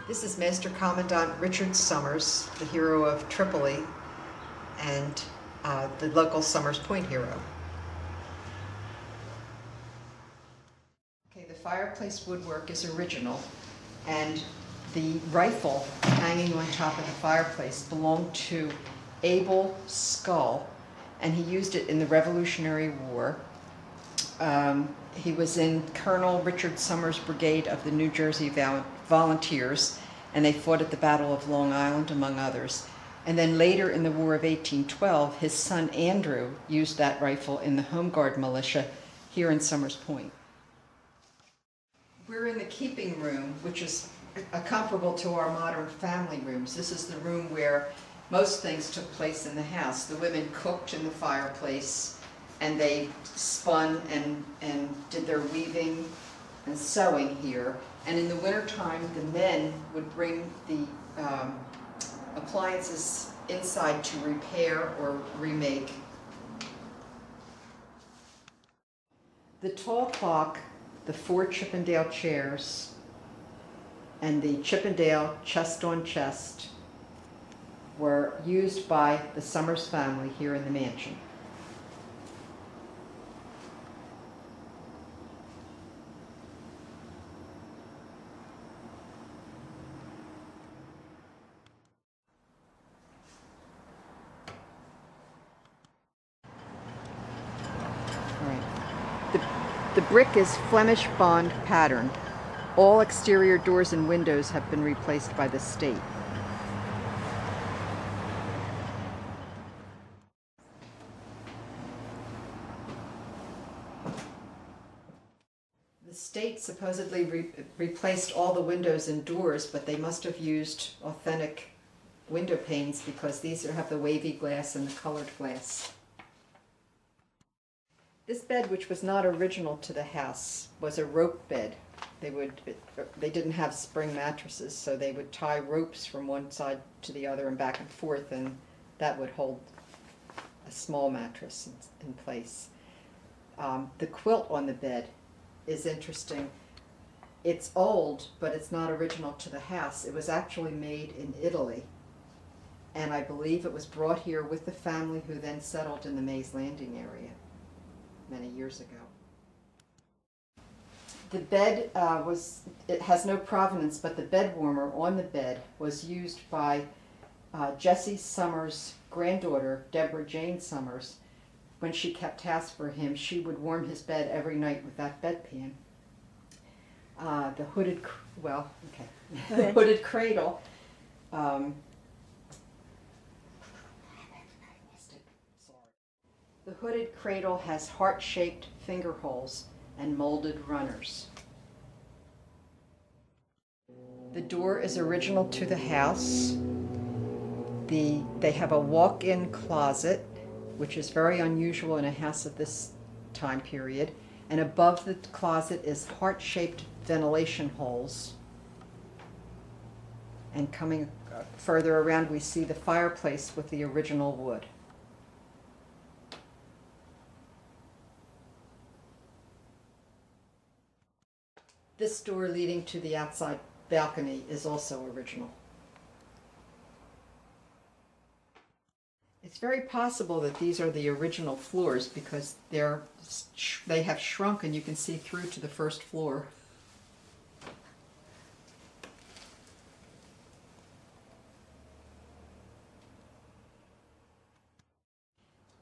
This is Master Commandant Richard Summers, the hero of Tripoli, and the local Summers Point hero. Okay, the fireplace woodwork is original, and the rifle hanging on top of the fireplace belonged to Abel Skull, and he used it in the Revolutionary War. He was in Colonel Richard Summers' brigade of the New Jersey Volunteers, and they fought at the Battle of Long Island, among others. And then later in the War of 1812, his son Andrew used that rifle in the Home Guard militia here in Summers Point. We're in the keeping room, which is comparable to our modern family rooms. This is the room where most things took place in the house. The women cooked in the fireplace, and they spun and did their weaving and sewing here. And in the wintertime, the men would bring the appliances inside to repair or remake. The tall clock, the 4 Chippendale chairs, and the Chippendale chest on chest were used by the Summers family here in the mansion. The brick is Flemish bond pattern. All exterior doors and windows have been replaced by the state. The state supposedly replaced all the windows and doors, but they must have used authentic window panes because these have the wavy glass and the colored glass. This bed, which was not original to the house, was a rope bed. They didn't have spring mattresses, so they would tie ropes from one side to the other and back and forth, and that would hold a small mattress in place. The quilt on the bed is interesting. It's old, but it's not original to the house. It was actually made in Italy, and I believe it was brought here with the family who then settled in the Mays Landing area many years ago. The bed it has no provenance, but the bed warmer on the bed was used by Jesse Summers' granddaughter, Deborah Jane Summers. When she kept house for him, she would warm his bed every night with that bedpan. The hooded, the hooded cradle. The hooded cradle has heart-shaped finger holes and molded runners. The door is original to the house. They have a walk-in closet, which is very unusual in a house of this time period. And above the closet is heart-shaped ventilation holes. And coming further around, we see the fireplace with the original wood. This door leading to the outside balcony is also original. It's very possible that these are the original floors because they have shrunk and you can see through to the first floor.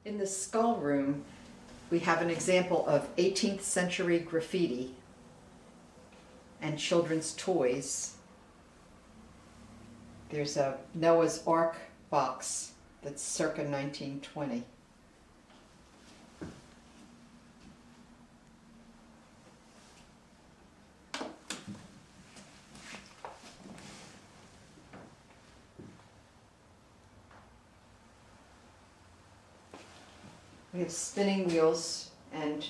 In the skull room, we have an example of 18th century graffiti and children's toys. There's a Noah's Ark box that's circa 1920. We have spinning wheels and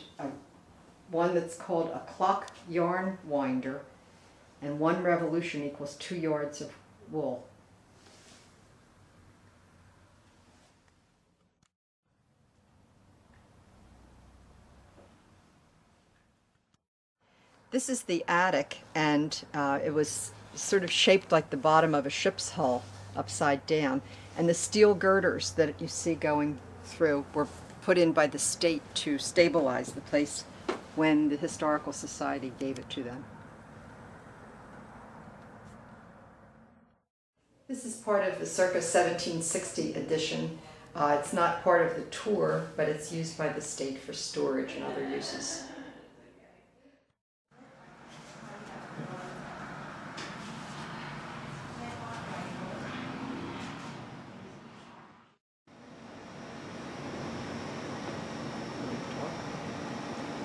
one that's called a clock yarn winder, and 1 revolution equals 2 yards of wool. This is the attic, and it was sort of shaped like the bottom of a ship's hull, upside down. And the steel girders that you see going through were put in by the state to stabilize the place when the Historical Society gave it to them. This is part of the circa 1760 edition. It's not part of the tour, but it's used by the state for storage and other uses.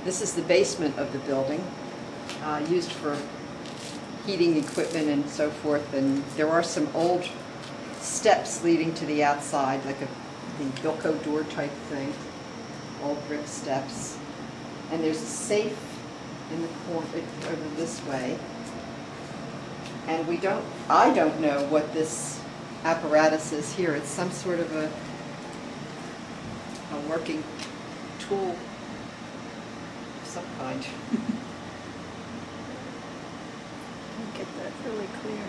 This is the basement of the building, used for heating equipment and so forth, and there are some old steps leading to the outside, like the Bilko door type thing, old brick steps. And there's a safe in the corner over this way. And I don't know what this apparatus is here. It's some sort of a working tool of some kind. Get that really clear.